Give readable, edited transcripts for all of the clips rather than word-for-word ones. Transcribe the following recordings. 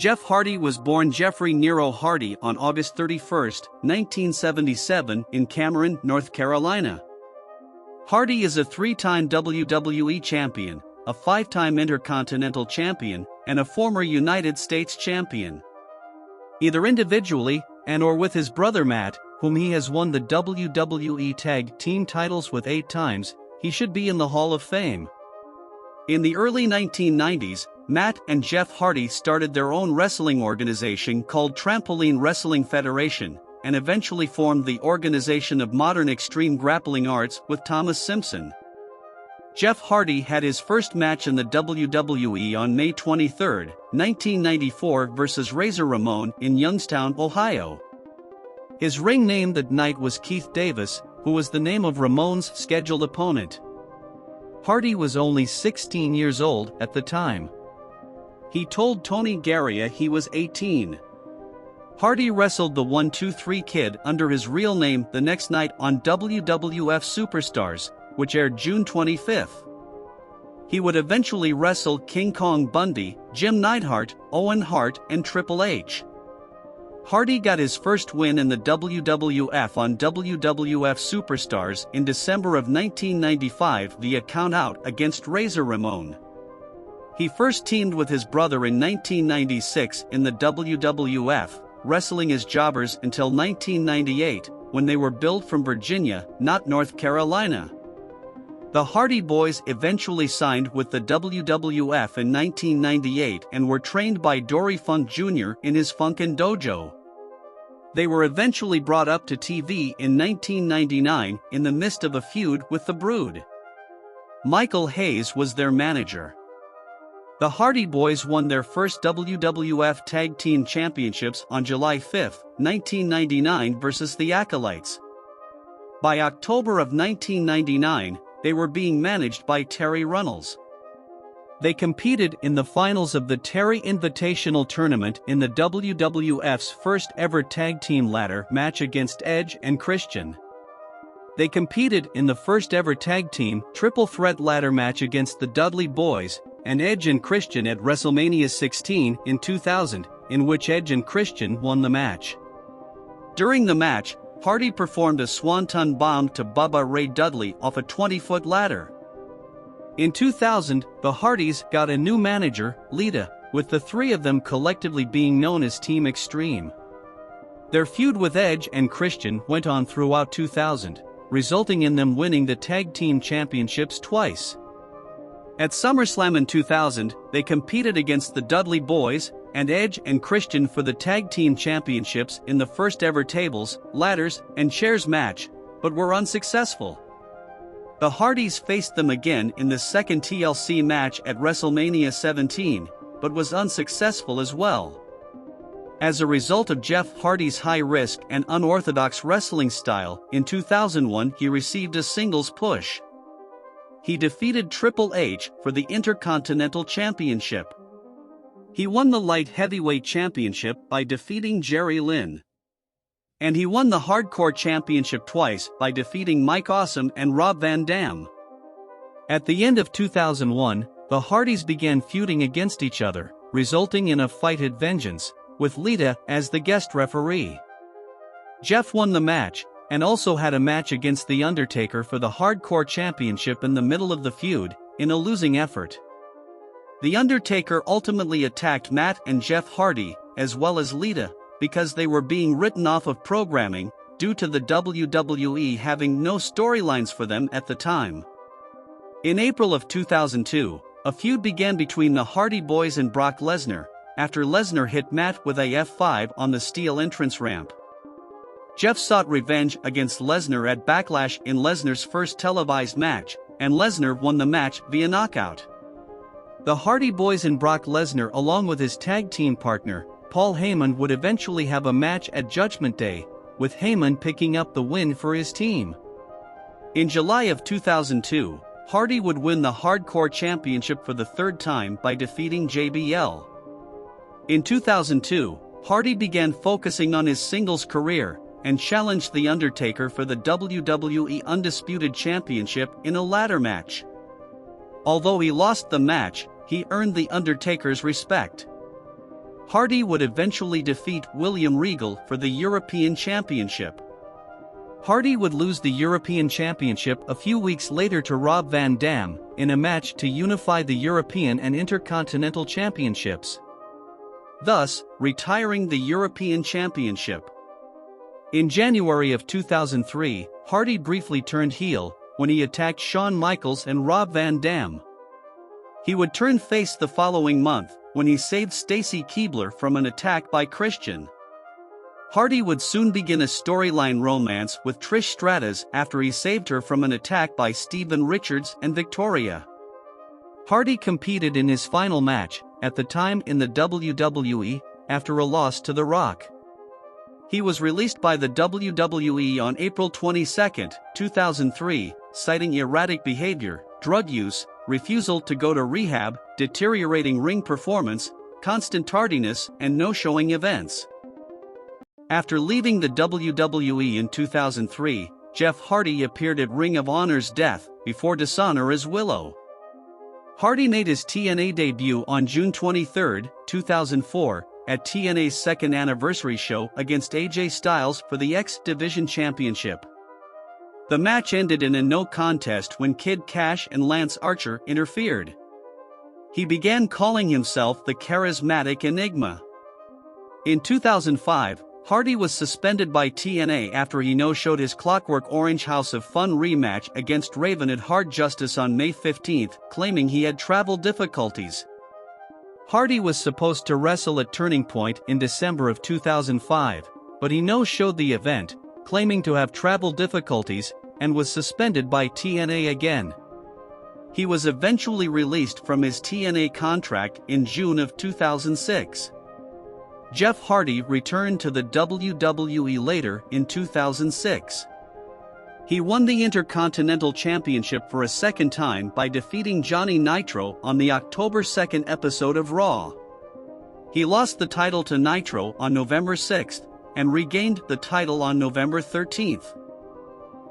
Jeff Hardy was born Jeffrey Nero Hardy on August 31, 1977 in Cameron, North Carolina. Hardy is a three-time WWE champion, a five-time Intercontinental champion, and a former United States champion. Either individually, and/or with his brother Matt, whom he has won the WWE Tag Team titles with 8 times, he should be in the Hall of Fame. In the early 1990s, Matt and Jeff Hardy started their own wrestling organization called Trampoline Wrestling Federation, and eventually formed the Organization of Modern Extreme Grappling Arts with Thomas Simpson. Jeff Hardy had his first match in the WWE on May 23, 1994 versus Razor Ramon in Youngstown, Ohio. His ring name that night was Keith Davis, who was the name of Ramon's scheduled opponent. Hardy was only 16 years old at the time. He told Tony Garea he was 18. Hardy wrestled the 1-2-3 Kid under his real name the next night on WWF Superstars, which aired June 25. He would eventually wrestle King Kong Bundy, Jim Neidhart, Owen Hart, and Triple H. Hardy got his first win in the WWF on WWF Superstars in December of 1995 via countout against Razor Ramon. He first teamed with his brother in 1996 in the WWF, wrestling as jobbers until 1998, when they were billed from Virginia, not North Carolina. The Hardy Boyz eventually signed with the WWF in 1998 and were trained by Dory Funk Jr. in his Funkin' Dojo. They were eventually brought up to TV in 1999 in the midst of a feud with The Brood. Michael Hayes was their manager. The Hardy Boyz won their first WWF Tag Team Championships on July 5, 1999 versus the Acolytes. By October of 1999, they were being managed by Terry Runnels. They competed in the finals of the Terry Invitational Tournament in the WWF's first ever tag team ladder match against Edge and Christian. They competed in the first ever tag team triple threat ladder match against the Dudley Boys and Edge and Christian at WrestleMania 16 in 2000, in which Edge and Christian won the match. During the match, Hardy performed a Swanton Bomb to Bubba Ray Dudley off a 20-foot ladder. In 2000, the Hardys got a new manager, Lita, with the three of them collectively being known as Team Extreme. Their feud with Edge and Christian went on throughout 2000, resulting in them winning the Tag Team Championships twice. At SummerSlam in 2000, they competed against the Dudley Boys and Edge and Christian for the Tag Team Championships in the first ever tables, ladders, and chairs match, but were unsuccessful. The Hardys faced them again in the second TLC match at WrestleMania 17, but was unsuccessful as well. As a result of Jeff Hardy's high-risk and unorthodox wrestling style, in 2001 he received a singles push. He defeated Triple H for the Intercontinental Championship. He won the Light Heavyweight Championship by defeating Jerry Lynn. And he won the Hardcore Championship twice by defeating Mike Awesome and Rob Van Dam. At the end of 2001, the Hardys began feuding against each other, resulting in a fight at Vengeance, with Lita as the guest referee. Jeff won the match, and also had a match against The Undertaker for the Hardcore Championship in the middle of the feud, in a losing effort. The Undertaker ultimately attacked Matt and Jeff Hardy, as well as Lita, because they were being written off of programming, due to the WWE having no storylines for them at the time. In April of 2002, a feud began between the Hardy Boyz and Brock Lesnar, after Lesnar hit Matt with a F5 on the steel entrance ramp. Jeff sought revenge against Lesnar at Backlash in Lesnar's first televised match, and Lesnar won the match via knockout. The Hardy Boyz and Brock Lesnar, along with his tag team partner, Paul Heyman, would eventually have a match at Judgment Day, with Heyman picking up the win for his team. In July of 2002, Hardy would win the Hardcore Championship for the third time by defeating JBL. In 2002, Hardy began focusing on his singles career, and challenged The Undertaker for the WWE Undisputed Championship in a ladder match. Although he lost the match, he earned The Undertaker's respect. Hardy would eventually defeat William Regal for the European Championship. Hardy would lose the European Championship a few weeks later to Rob Van Dam, in a match to unify the European and Intercontinental Championships, thus retiring the European Championship. In January of 2003, Hardy briefly turned heel when he attacked Shawn Michaels and Rob Van Dam. He would turn face the following month when he saved Stacy Keibler from an attack by Christian. Hardy would soon begin a storyline romance with Trish Stratus after he saved her from an attack by Steven Richards and Victoria. Hardy competed in his final match, at the time in the WWE, after a loss to The Rock. He was released by the WWE on April 22, 2003, citing erratic behavior, drug use, refusal to go to rehab, deteriorating ring performance, constant tardiness, and no-showing events. After leaving the WWE in 2003, Jeff Hardy appeared at Ring of Honor's Death before Dishonor as Willow. Hardy made his TNA debut on June 23, 2004, at TNA's second anniversary show against AJ Styles for the X Division Championship. The match ended in a no contest when Kid Cash and Lance Archer interfered. He began calling himself the Charismatic Enigma. In 2005, Hardy was suspended by TNA after he no-showed his Clockwork Orange House of Fun rematch against Raven at Hard Justice on May 15, claiming he had travel difficulties. Hardy was supposed to wrestle at Turning Point in December of 2005, but he no-showed the event, claiming to have travel difficulties, and was suspended by TNA again. He was eventually released from his TNA contract in June of 2006. Jeff Hardy returned to the WWE later in 2006. He won the Intercontinental Championship for a second time by defeating Johnny Nitro on the October 2 episode of Raw. He lost the title to Nitro on November 6 and regained the title on November 13.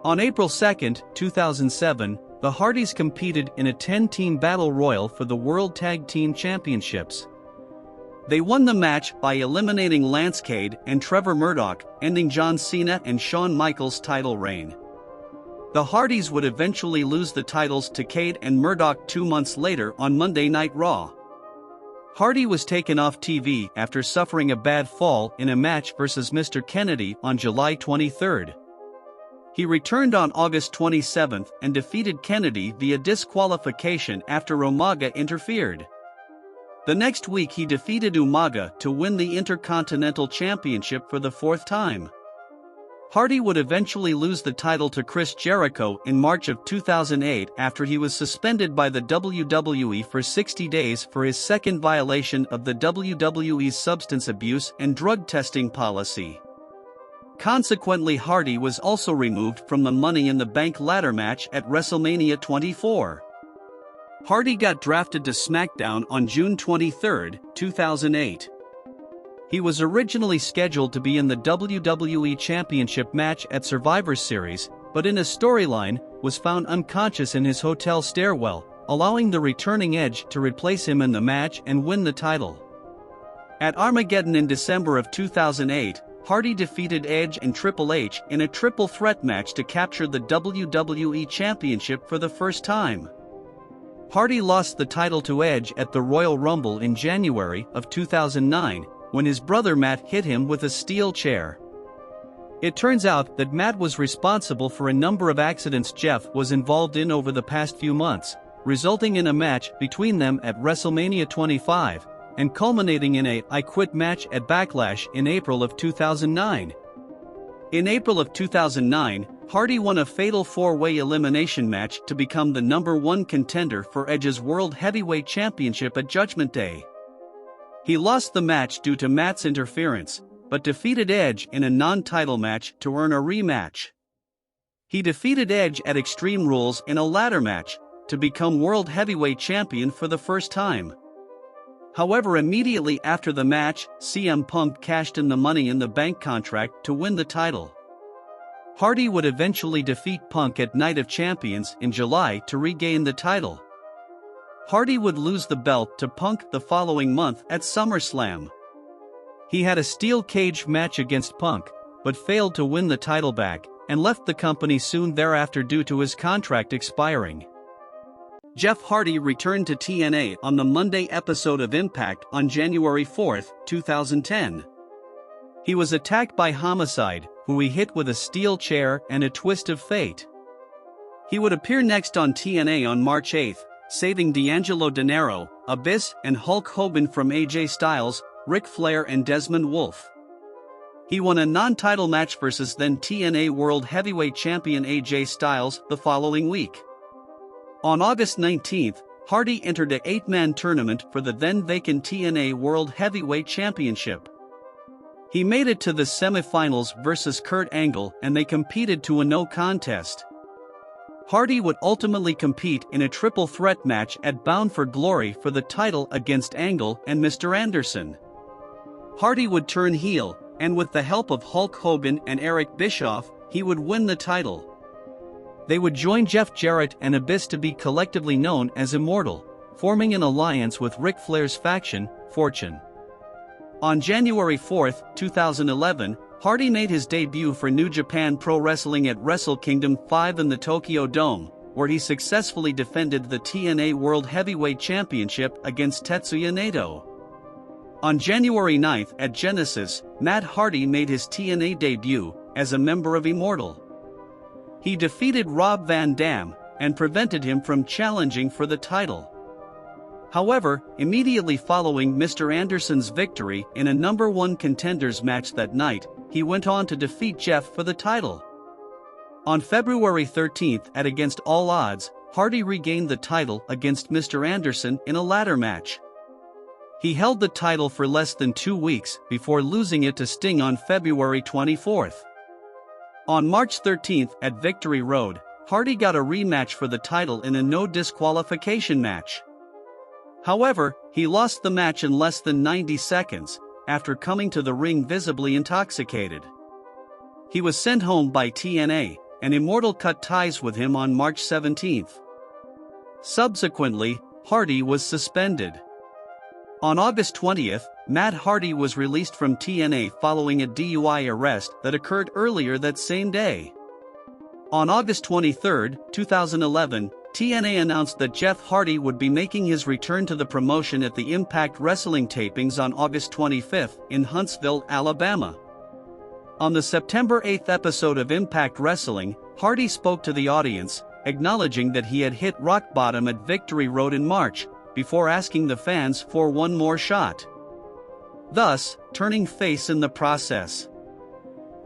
On April 2, 2007, the Hardys competed in a 10-team battle royal for the World Tag Team Championships. They won the match by eliminating Lance Cade and Trevor Murdoch, ending John Cena and Shawn Michaels' title reign. The Hardys would eventually lose the titles to Cade and Murdoch 2 months later on Monday Night Raw. Hardy was taken off TV after suffering a bad fall in a match versus Mr. Kennedy on July 23. He returned on August 27 and defeated Kennedy via disqualification after Umaga interfered. The next week he defeated Umaga to win the Intercontinental Championship for the 4th time. Hardy would eventually lose the title to Chris Jericho in March of 2008 after he was suspended by the WWE for 60 days for his second violation of the WWE's substance abuse and drug testing policy. Consequently, Hardy was also removed from the Money in the Bank ladder match at WrestleMania 24. Hardy got drafted to SmackDown on June 23, 2008. He was originally scheduled to be in the WWE Championship match at Survivor Series, but in a storyline, was found unconscious in his hotel stairwell, allowing the returning Edge to replace him in the match and win the title. At Armageddon in December of 2008, Hardy defeated Edge and Triple H in a triple threat match to capture the WWE Championship for the first time. Hardy lost the title to Edge at the Royal Rumble in January of 2009, when his brother Matt hit him with a steel chair. It turns out that Matt was responsible for a number of accidents Jeff was involved in over the past few months, resulting in a match between them at WrestleMania 25, and culminating in a I Quit match at Backlash in April of 2009. In April of 2009, Hardy won a fatal 4-way elimination match to become the #1 contender for Edge's World Heavyweight Championship at Judgment Day. He lost the match due to Matt's interference, but defeated Edge in a non-title match to earn a rematch. He defeated Edge at Extreme Rules in a ladder match to become World Heavyweight Champion for the first time. However, immediately after the match, CM Punk cashed in the Money in the Bank contract to win the title. Hardy would eventually defeat Punk at Night of Champions in July to regain the title. Hardy would lose the belt to Punk the following month at SummerSlam. He had a steel cage match against Punk, but failed to win the title back, and left the company soon thereafter due to his contract expiring. Jeff Hardy returned to TNA on the Monday episode of Impact on January 4, 2010. He was attacked by Homicide, who he hit with a steel chair and a twist of fate. He would appear next on TNA on March 8, saving D'Angelo Dinero, Abyss and Hulk Hogan from AJ Styles, Ric Flair and Desmond Wolfe. He won a non-title match versus then TNA World Heavyweight Champion AJ Styles the following week. On August 19, Hardy entered an 8-man tournament for the then-vacant TNA World Heavyweight Championship. He made it to the semifinals versus Kurt Angle and they competed to a no contest. Hardy would ultimately compete in a triple threat match at Bound for Glory for the title against Angle and Mr. Anderson. Hardy would turn heel, and with the help of Hulk Hogan and Eric Bischoff, he would win the title. They would join Jeff Jarrett and Abyss to be collectively known as Immortal, forming an alliance with Ric Flair's faction, Fortune. On January 4, 2011, Hardy made his debut for New Japan Pro Wrestling at Wrestle Kingdom 5 in the Tokyo Dome, where he successfully defended the TNA World Heavyweight Championship against Tetsuya Naito. On January 9 at Genesis, Matt Hardy made his TNA debut as a member of Immortal. He defeated Rob Van Dam and prevented him from challenging for the title. However, immediately following Mr. Anderson's victory in a number 1 contenders match that night, he went on to defeat Jeff for the title. On February 13 at Against All Odds, Hardy regained the title against Mr. Anderson in a ladder match. He held the title for less than 2 weeks before losing it to Sting on February 24. On March 13 at Victory Road, Hardy got a rematch for the title in a no disqualification match. However, he lost the match in less than 90 seconds, after coming to the ring visibly intoxicated. He was sent home by TNA, and Immortal cut ties with him on March 17. Subsequently, Hardy was suspended. On August 20, Matt Hardy was released from TNA following a DUI arrest that occurred earlier that same day. On August 23, 2011, TNA announced that Jeff Hardy would be making his return to the promotion at the Impact Wrestling tapings on August 25 in Huntsville, Alabama. On the September 8 episode of Impact Wrestling, Hardy spoke to the audience, acknowledging that he had hit rock bottom at Victory Road in March, before asking the fans for one more shot, thus turning face in the process.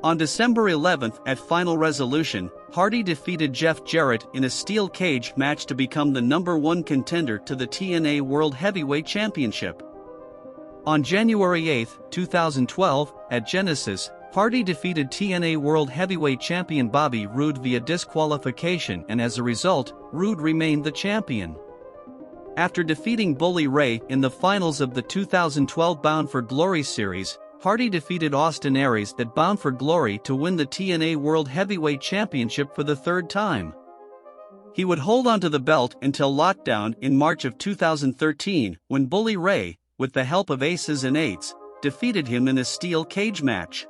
On December 11 at Final Resolution, Hardy defeated Jeff Jarrett in a steel cage match to become the number 1 contender to the TNA World Heavyweight Championship. On January 8, 2012, at Genesis, Hardy defeated TNA World Heavyweight Champion Bobby Roode via disqualification, and as a result, Roode remained the champion. After defeating Bully Ray in the finals of the 2012 Bound for Glory series, Hardy defeated Austin Aries at Bound for Glory to win the TNA World Heavyweight Championship for the 3rd time. He would hold onto the belt until Lockdown in March of 2013, when Bully Ray, with the help of Aces and Eights, defeated him in a steel cage match.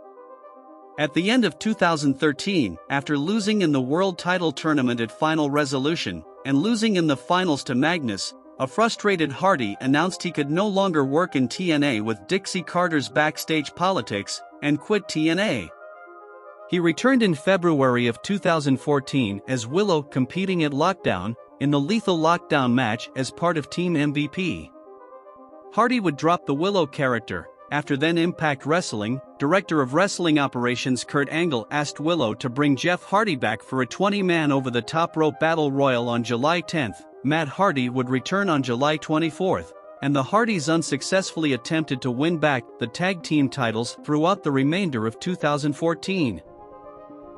At the end of 2013, after losing in the World Title Tournament at Final Resolution, and losing in the finals to Magnus, a frustrated Hardy announced he could no longer work in TNA with Dixie Carter's backstage politics, and quit TNA. He returned in February of 2014 as Willow, competing at Lockdown, in the Lethal Lockdown match as part of Team MVP. Hardy would drop the Willow character, after then Impact Wrestling, Director of Wrestling Operations Kurt Angle asked Willow to bring Jeff Hardy back for a 20-man over-the-top rope battle royal on July 10. Matt Hardy would return on July 24, and the Hardys unsuccessfully attempted to win back the tag team titles throughout the remainder of 2014.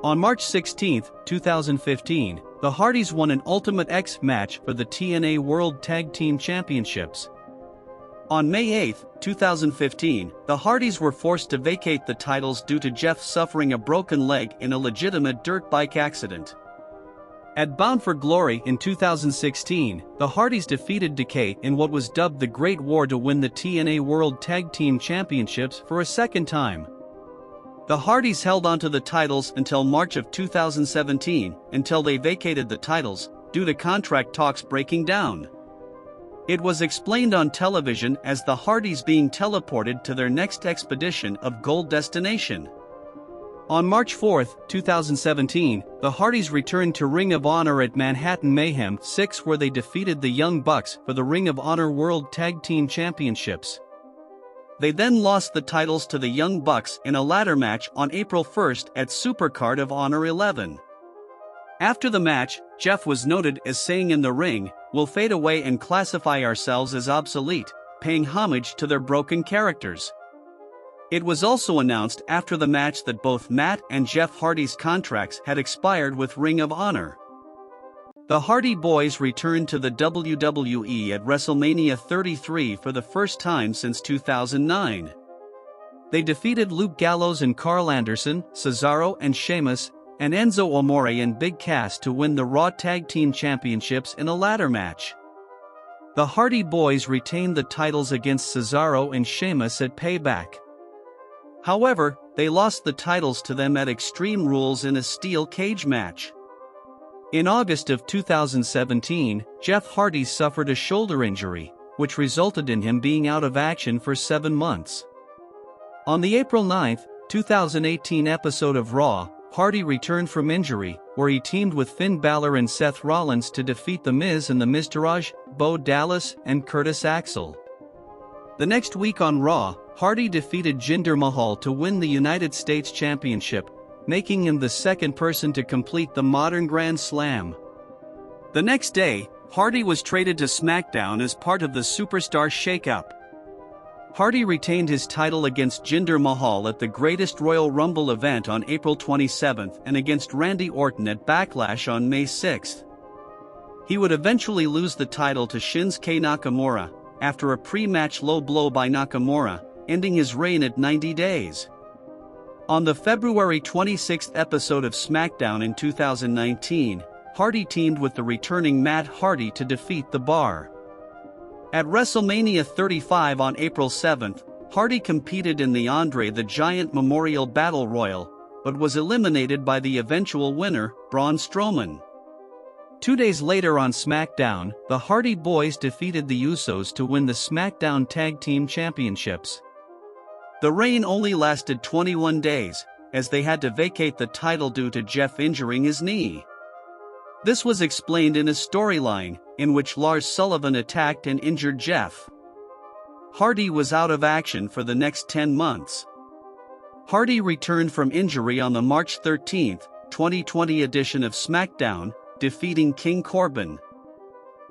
On March 16, 2015, the Hardys won an Ultimate X match for the TNA World Tag Team Championships. On May 8, 2015, the Hardys were forced to vacate the titles due to Jeff suffering a broken leg in a legitimate dirt bike accident. At Bound for Glory in 2016, the Hardys defeated Decay in what was dubbed the Great War to win the TNA World Tag Team Championships for a second time. The Hardys held onto the titles until March of 2017, until they vacated the titles, due to contract talks breaking down. It was explained on television as the Hardys being teleported to their next expedition of gold destination. On March 4, 2017, the Hardys returned to Ring of Honor at Manhattan Mayhem 6, where they defeated the Young Bucks for the Ring of Honor World Tag Team Championships. They then lost the titles to the Young Bucks in a ladder match on April 1 at Supercard of Honor 11. After the match, Jeff was noted as saying in the ring, "We'll fade away and classify ourselves as obsolete," paying homage to their broken characters. It was also announced after the match that both Matt and Jeff Hardy's contracts had expired with Ring of Honor. The Hardy Boyz returned to the WWE at WrestleMania 33 for the first time since 2009. They defeated Luke Gallows and Carl Anderson, Cesaro and Sheamus, and Enzo Amore and Big Cass to win the Raw Tag Team Championships in a ladder match. The Hardy Boyz retained the titles against Cesaro and Sheamus at Payback. However, they lost the titles to them at Extreme Rules in a steel cage match. In August of 2017, Jeff Hardy suffered a shoulder injury, which resulted in him being out of action for 7 months. On the April 9, 2018 episode of Raw, Hardy returned from injury, where he teamed with Finn Balor and Seth Rollins to defeat The Miz and the Miztourage, Bo Dallas, and Curtis Axel. The next week on Raw, Hardy defeated Jinder Mahal to win the United States Championship, making him the second person to complete the modern Grand Slam. The next day, Hardy was traded to SmackDown as part of the Superstar Shakeup. Hardy retained his title against Jinder Mahal at the Greatest Royal Rumble event on April 27 and against Randy Orton at Backlash on May 6. He would eventually lose the title to Shinsuke Nakamura, after a pre-match low blow by Nakamura, ending his reign at 90 days. On the February 26 episode of SmackDown in 2019, Hardy teamed with the returning Matt Hardy to defeat The Bar. At WrestleMania 35 on April 7, Hardy competed in the Andre the Giant Memorial Battle Royal, but was eliminated by the eventual winner, Braun Strowman. 2 days later on SmackDown, the Hardy Boyz defeated the Usos to win the SmackDown Tag Team Championships. The reign only lasted 21 days, as they had to vacate the title due to Jeff injuring his knee. This was explained in a storyline, in which Lars Sullivan attacked and injured Jeff. Hardy was out of action for the next 10 months. Hardy returned from injury on the March 13, 2020 edition of SmackDown, defeating King Corbin.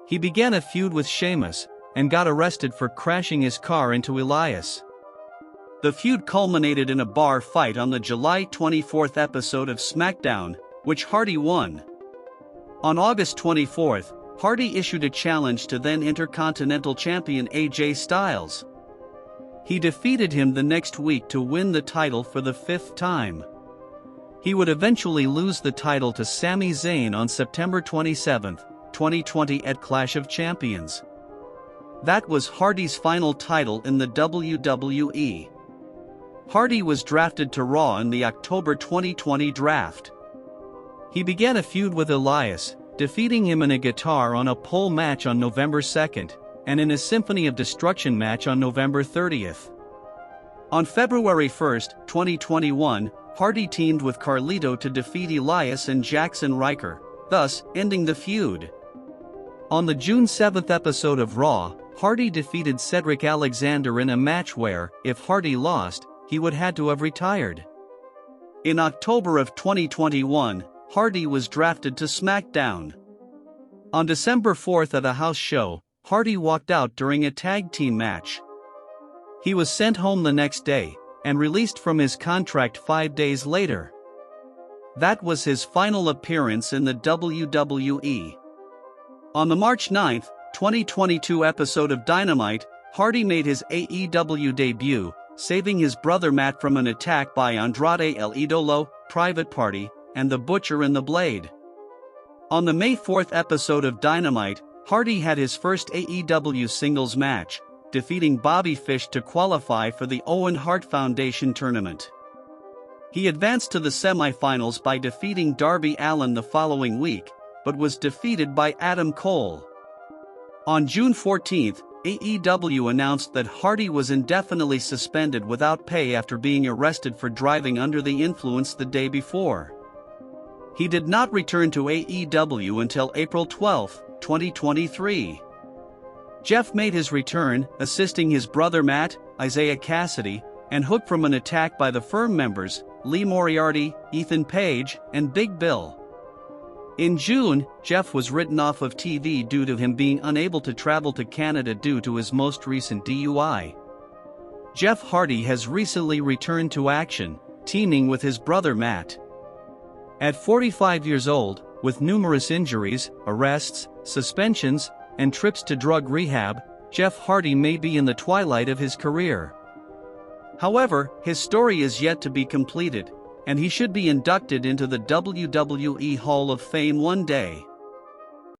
He began a feud with Sheamus, and got arrested for crashing his car into Elias. The feud culminated in a bar fight on the July 24 episode of SmackDown, which Hardy won. On August 24, Hardy issued a challenge to then Intercontinental Champion AJ Styles. He defeated him the next week to win the title for the 5th time. He would eventually lose the title to Sami Zayn on September 27, 2020 at Clash of Champions. That was Hardy's final title in the WWE. Hardy was drafted to Raw in the October 2020 draft. He began a feud with Elias, defeating him in a guitar on a pole match on November 2, and in a Symphony of Destruction match on November 30. On February 1, 2021, Hardy teamed with Carlito to defeat Elias and Jackson Ryker, thus ending the feud. On the June 7 episode of Raw, Hardy defeated Cedric Alexander in a match where, if Hardy lost, he would had to have retired. In October of 2021, Hardy was drafted to SmackDown. On December 4 at a house show, Hardy walked out during a tag team match. He was sent home the next day, and released from his contract 5 days later. That was his final appearance in the WWE. On the March 9, 2022 episode of Dynamite, Hardy made his AEW debut, saving his brother Matt from an attack by Andrade El Idolo, Private Party, and the Butcher and the Blade. On the May 4th episode of Dynamite, Hardy had his first AEW singles match, defeating Bobby Fish to qualify for the Owen Hart Foundation tournament. He advanced to the semifinals by defeating Darby Allin the following week, but was defeated by Adam Cole. On June 14, AEW announced that Hardy was indefinitely suspended without pay after being arrested for driving under the influence the day before. He did not return to AEW until April 12, 2023. Jeff made his return, assisting his brother Matt, Isaiah Cassidy, and Hook from an attack by the Firm members, Lee Moriarty, Ethan Page, and Big Bill. In June, Jeff was written off of TV due to him being unable to travel to Canada due to his most recent DUI. Jeff Hardy has recently returned to action, teaming with his brother Matt. At 45 years old, with numerous injuries, arrests, suspensions, and trips to drug rehab, Jeff Hardy may be in the twilight of his career. However, his story is yet to be completed, and he should be inducted into the WWE Hall of Fame one day.